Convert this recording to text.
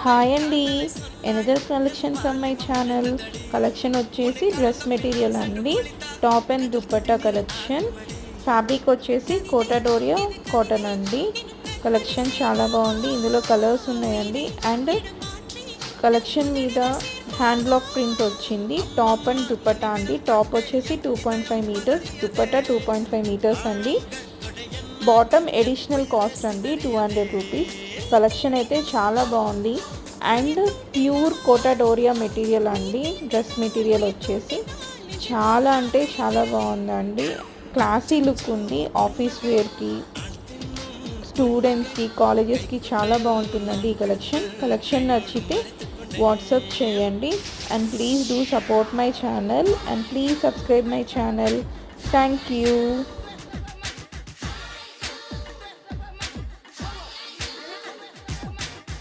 Hi అండి, another collection from my channel. Collection వచ్చేసి dress material అండి. Top and dupatta collection. Fabric వచ్చేసి Kota Doria cotton అండి. కలెక్షన్ చాలా బాగుంది. ఇందులో కలర్స్ ఉన్నాయండి. అండ్ కలెక్షన్ మీద హ్యాండ్ బ్లాక్ ప్రింట్ వచ్చింది. టాప్ అండ్ దుపట్టా అండి. టాప్ వచ్చేసి 2.5 మీటర్స్, దుపట్టా 2.5 మీటర్స్ అండి. బాటమ్ ఎడిషనల్ కాస్ట్ అండి 200 రూపీస్. కలెక్షన్ అయితే చాలా బాగుంది. అండ్ ప్యూర్ కోటాడోరియా మెటీరియల్ అండి. డ్రెస్ మెటీరియల్ వచ్చేసి చాలా అంటే చాలా బాగుందండి. క్లాసీ లుక్ ఉంది. ఆఫీస్ వేర్కి, స్టూడెంట్స్కి, కాలేజెస్కి చాలా బాగుంటుందండి ఈ కలెక్షన్ నచ్చితే వాట్సాప్ చేయండి. And please do support my channel and please subscribe my channel. Thank you.